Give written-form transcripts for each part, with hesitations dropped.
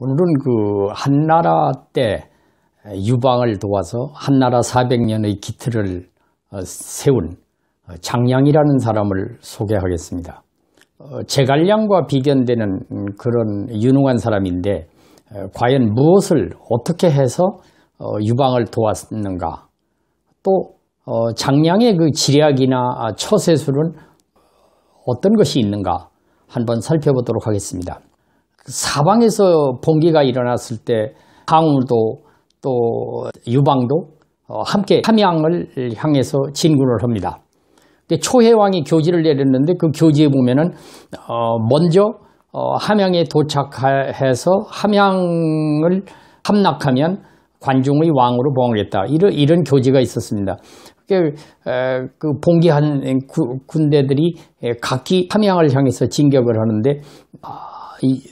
오늘은 그 한나라 때 유방을 도와서 한나라 400년의 기틀을 세운 장량이라는 사람을 소개하겠습니다. 제갈량과 비견되는 그런 유능한 사람인데 과연 무엇을 어떻게 해서 유방을 도왔는가, 또 장량의 그 지략이나 처세술은 어떤 것이 있는가 한번 살펴보도록 하겠습니다. 사방에서 봉기가 일어났을 때 항우도 또 유방도 함께 함양을 향해서 진군을 합니다. 초해왕이 교지를 내렸는데 그 교지에 보면은 먼저 함양에 도착해서 함양을 함락하면 관중의 왕으로 봉하겠다, 이런 교지가 있었습니다. 그 봉기한 군대들이 각기 함양을 향해서 진격을 하는데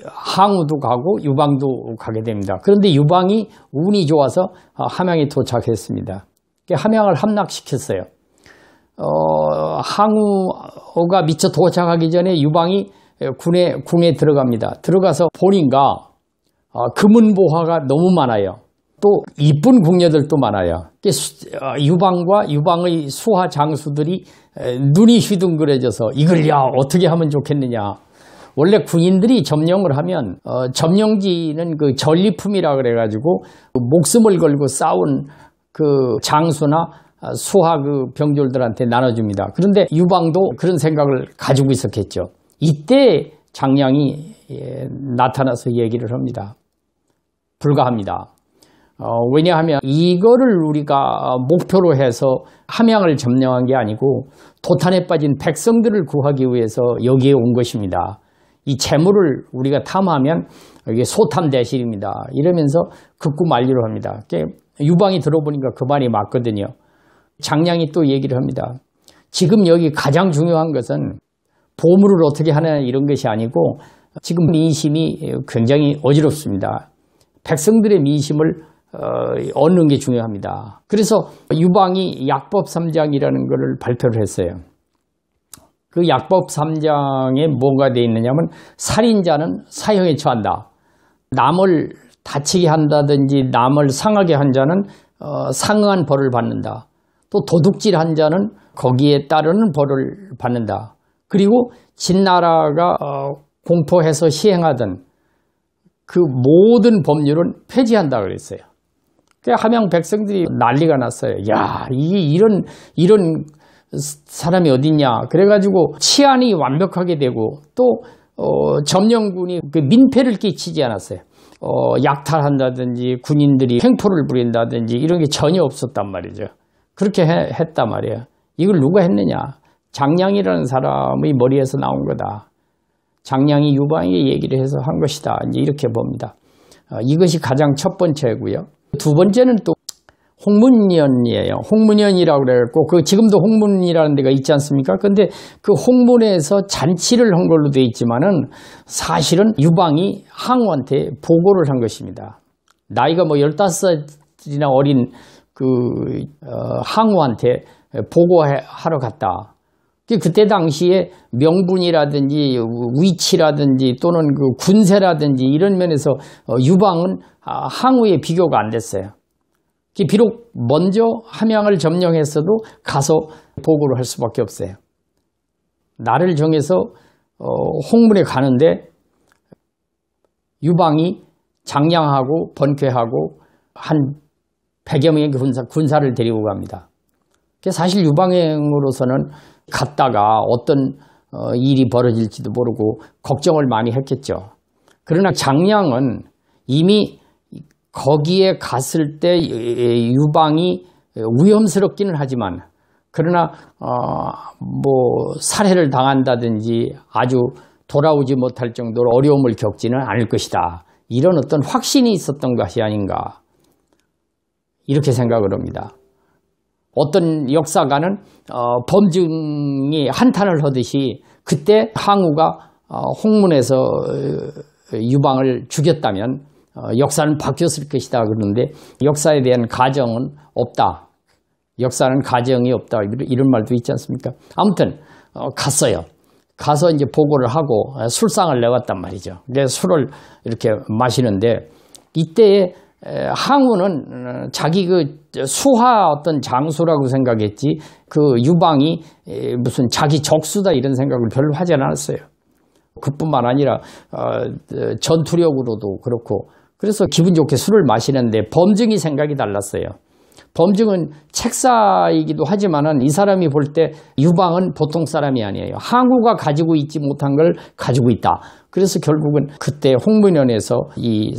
항우도 가고 유방도 가게 됩니다. 그런데 유방이 운이 좋아서 함양에 도착했습니다. 함양을 함락시켰어요. 항우가 미처 도착하기 전에 유방이 궁에 들어갑니다. 들어가서 보니까 금은보화가 너무 많아요. 또 이쁜 궁녀들도 많아요. 유방과 유방의 수하 장수들이 눈이 휘둥그레져서 이걸 어떻게 하면 좋겠느냐. 원래 군인들이 점령을 하면 점령지는 그 전리품이라 그래가지고 목숨을 걸고 싸운 그 장수나 수하 그 병졸들한테 나눠줍니다. 그런데 유방도 그런 생각을 가지고 있었겠죠. 이때 장량이 나타나서 얘기를 합니다. 불가합니다. 왜냐하면 이거를 우리가 목표로 해서 함양을 점령한 게 아니고 도탄에 빠진 백성들을 구하기 위해서 여기에 온 것입니다. 이 재물을 우리가 탐하면 이게 소탐대실입니다. 이러면서 극구 만류를 합니다. 유방이 들어보니까 그 말이 맞거든요. 장량이 또 얘기를 합니다. 지금 여기 가장 중요한 것은 보물을 어떻게 하냐 이런 것이 아니고 지금 민심이 굉장히 어지럽습니다. 백성들의 민심을 얻는 게 중요합니다. 그래서 유방이 약법 3장이라는 것을 발표를 했어요. 그 약법 3장에 뭐가 되어 있느냐면 살인자는 사형에 처한다. 남을 다치게 한다든지 남을 상하게 한 자는 상응한 벌을 받는다. 또 도둑질한 자는 거기에 따르는 벌을 받는다. 그리고 진나라가 공포해서 시행하던 그 모든 법률은 폐지한다 그랬어요. 함양 백성들이 난리가 났어요. 야, 이런 사람이 어딨냐. 그래가지고 치안이 완벽하게 되고 또 점령군이 그 민폐를 끼치지 않았어요. 약탈한다든지 군인들이 횡포를 부린다든지 이런 게 전혀 없었단 말이죠. 그렇게 했단 말이에요. 이걸 누가 했느냐. 장량이라는 사람의 머리에서 나온 거다. 장량이 유방에게 얘기를 해서 한 것이다. 이제 이렇게 봅니다. 이것이 가장 첫 번째고요. 두 번째는 또 홍문년이에요. 홍문년이라고 그래갖고 지금도 홍문이라는 데가 있지 않습니까? 근데 그 홍문에서 잔치를 한 걸로 되어 있지만은 사실은 유방이 항우한테 보고를 한 것입니다. 나이가 뭐 15살이나 어린 항우한테 보고하러 갔다. 그때 당시에 명분이라든지 위치라든지 또는 그 군세라든지 이런 면에서 유방은 항우에 비교가 안 됐어요. 비록 먼저 함양을 점령했어도 가서 보고를 할 수밖에 없어요. 날을 정해서 홍문에 가는데 유방이 장량하고 번쾌하고 한 100여 명의 군사를 데리고 갑니다. 사실 유방으로서는 갔다가 어떤 일이 벌어질지도 모르고 걱정을 많이 했겠죠. 그러나 장량은 이미 거기에 갔을 때 유방이 위험스럽기는 하지만 그러나 뭐 살해를 당한다든지 아주 돌아오지 못할 정도로 어려움을 겪지는 않을 것이다. 이런 어떤 확신이 있었던 것이 아닌가 이렇게 생각을 합니다. 어떤 역사가는 범증이 한탄을 하듯이 그때 항우가 홍문에서 유방을 죽였다면 역사는 바뀌었을 것이다 그러는데 역사에 대한 가정은 없다. 역사는 가정이 없다. 이런 말도 있지 않습니까? 아무튼 갔어요. 가서 이제 보고를 하고 술상을 내왔단 말이죠. 그래서 술을 이렇게 마시는데 이때에 항우는 자기 그 수하 어떤 장수라고 생각했지 그 유방이 무슨 자기 적수다 이런 생각을 별로 하지 않았어요. 그뿐만 아니라 전투력으로도 그렇고 그래서 기분 좋게 술을 마시는데 범증이 생각이 달랐어요. 범증은 책사이기도 하지만은 이 사람이 볼 때 유방은 보통 사람이 아니에요. 항우가 가지고 있지 못한 걸 가지고 있다. 그래서 결국은 그때 홍문현에서 이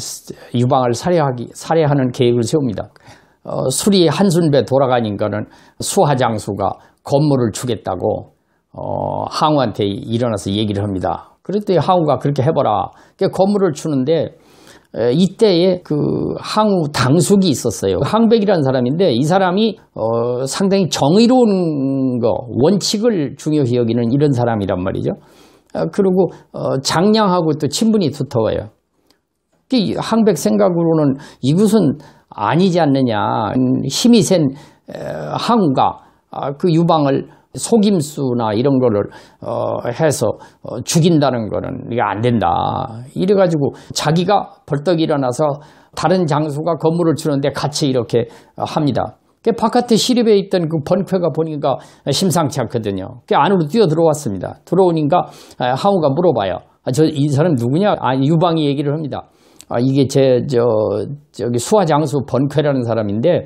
유방을 살해하는 계획을 세웁니다. 술이 한순배 돌아가니까는 수하장수가 건물을 주겠다고 항우한테 일어나서 얘기를 합니다. 그랬더니 항우가 그렇게 해봐라. 건물을 주는데 이때에 그 항우 당숙이 있었어요. 항백이라는 사람인데 이 사람이 상당히 정의로운 거, 원칙을 중요히 여기는 이런 사람이란 말이죠. 그리고 장량하고 또 친분이 두터워요. 항백 생각으로는 이것은 아니지 않느냐. 힘이 센 항우가 그 유방을 속임수나 이런 거를 해서 죽인다는 거는 이게 안 된다. 이래가지고 자기가 벌떡 일어나서 다른 장수가 건물을 주는데 같이 이렇게 합니다. 바깥에 시립에 있던 그 번쾌가 보니까 심상치 않거든요. 안으로 뛰어 들어왔습니다. 들어오니까 항우가 물어봐요. 이 사람 누구냐? 유방이 얘기를 합니다. 이게 저기 수하장수 번쾌라는 사람인데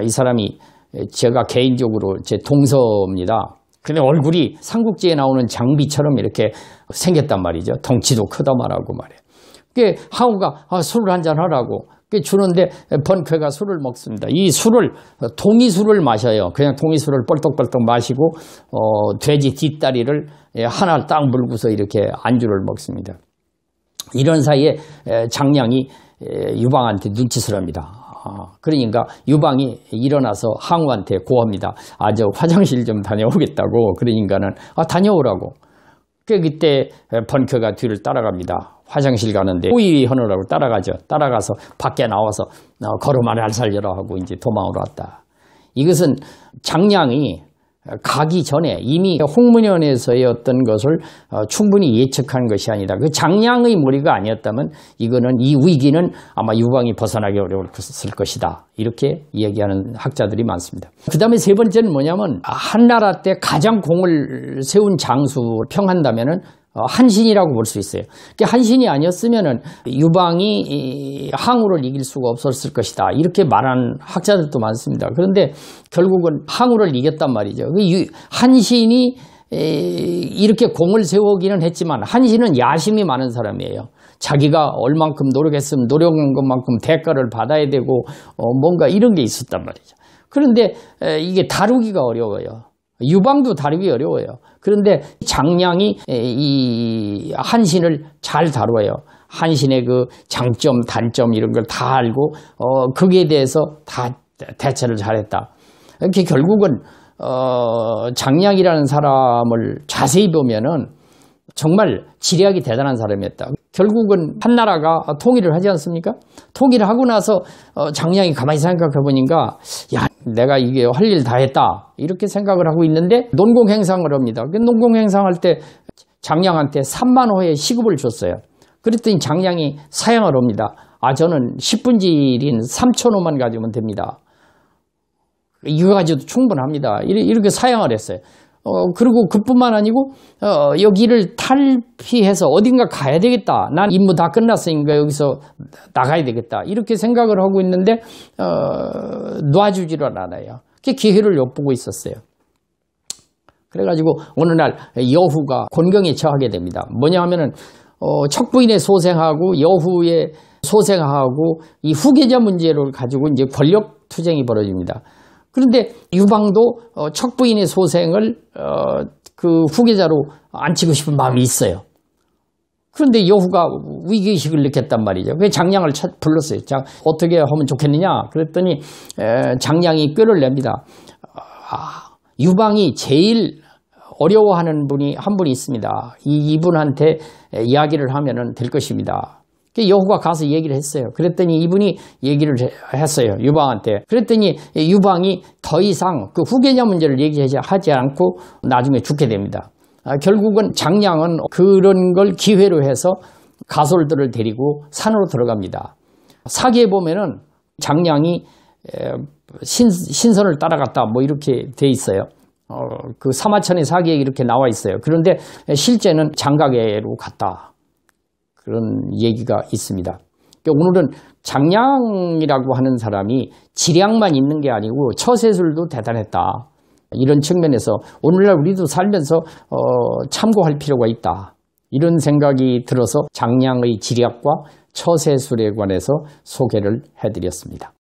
이 사람이 제가 개인적으로 제 동서입니다. 근데 얼굴이 삼국지에 나오는 장비처럼 이렇게 생겼단 말이죠. 덩치도 크다 말하고 말이에요. 그게 항우가 술을 한잔 하라고 주는데 번쾌가 술을 먹습니다. 이 술을 동이술을 마셔요. 그냥 동이술을 뻘떡뻘떡 마시고 돼지 뒷다리를 하나 딱 물고서 이렇게 안주를 먹습니다. 이런 사이에 장량이 유방한테 눈짓을 합니다. 그러니까 유방이 일어나서 항우한테 고합니다. 저 화장실 좀 다녀오겠다고. 그러니까는 다녀오라고. 그때 번쾌가 뒤를 따라갑니다. 화장실 가는데 호위하느라고 따라가죠. 따라가서 밖에 나와서 걸음만 알살려라 하고 이제 도망을 왔다. 이것은 장량이 가기 전에 이미 홍문현에서의 어떤 것을 충분히 예측한 것이 아니다. 그 장량의 무리가 아니었다면 이거는 이 위기는 아마 유방이 벗어나기 어려웠을 것이다. 이렇게 얘기하는 학자들이 많습니다. 그 다음에 세 번째는 뭐냐면 한나라 때 가장 공을 세운 장수를 평한다면은 한신이라고 볼 수 있어요. 한신이 아니었으면은 유방이 항우를 이길 수가 없었을 것이다. 이렇게 말하는 학자들도 많습니다. 그런데 결국은 항우를 이겼단 말이죠. 한신이 이렇게 공을 세우기는 했지만 한신은 야심이 많은 사람이에요. 자기가 얼만큼 노력했으면 노력한 것만큼 대가를 받아야 되고 뭔가 이런 게 있었단 말이죠. 그런데 이게 다루기가 어려워요. 유방도 다루기 어려워요. 그런데 장량이 이 한신을 잘 다루어요. 한신의 그 장점, 단점 이런 걸 다 알고 거기에 대해서 다 대처를 잘했다. 이렇게 결국은 장량이라는 사람을 자세히 보면은 정말 지략이 대단한 사람이었다. 결국은 한나라가 통일을 하지 않습니까? 통일을 하고 나서 장량이 가만히 생각해 보니까 야, 내가 이게 할 일 다 했다. 이렇게 생각을 하고 있는데 논공행상을 합니다. 논공행상할 때 장량한테 3만 호의 시급을 줬어요. 그랬더니 장량이 사양을 합니다. 저는 10분질인 3,000호만 가지면 됩니다. 이거 가지고도 충분합니다. 이렇게 사양을 했어요. 그리고 그뿐만 아니고 여기를 탈피해서 어딘가 가야 되겠다. 난 임무 다 끝났으니까 여기서 나가야 되겠다. 이렇게 생각을 하고 있는데 놔주지를 않아요. 기회를 엿보고 있었어요. 그래가지고 어느 날 여후가 곤경에 처하게 됩니다. 뭐냐 하면은 척부인의 소생하고 여후의 소생하고 이 후계자 문제를 가지고 이제 권력 투쟁이 벌어집니다. 그런데 유방도 척부인의 소생을 그 후계자로 앉히고 싶은 마음이 있어요. 그런데 여후가 위기의식을 느꼈단 말이죠. 그래서 장량을 불렀어요. 어떻게 하면 좋겠느냐? 그랬더니 장량이 꾀를 냅니다. 유방이 제일 어려워하는 분이 한 분이 있습니다. 이분한테 이야기를 하면 될 것입니다. 여후가 가서 얘기를 했어요. 그랬더니 이분이 얘기를 했어요. 유방한테. 그랬더니 유방이 더 이상 그 후계자 문제를 얘기하지 않고 나중에 죽게 됩니다. 결국은 장량은 그런 걸 기회로 해서 가솔들을 데리고 산으로 들어갑니다. 사기에 보면은 장량이 신선을 따라갔다 뭐 이렇게 돼 있어요. 그 사마천의 사기에 이렇게 나와 있어요. 그런데 실제는 장가계로 갔다. 그런 얘기가 있습니다. 오늘은 장량이라고 하는 사람이 지량만 있는 게 아니고 처세술도 대단했다. 이런 측면에서 오늘날 우리도 살면서 참고할 필요가 있다. 이런 생각이 들어서 장량의 지략과 처세술에 관해서 소개를 해드렸습니다.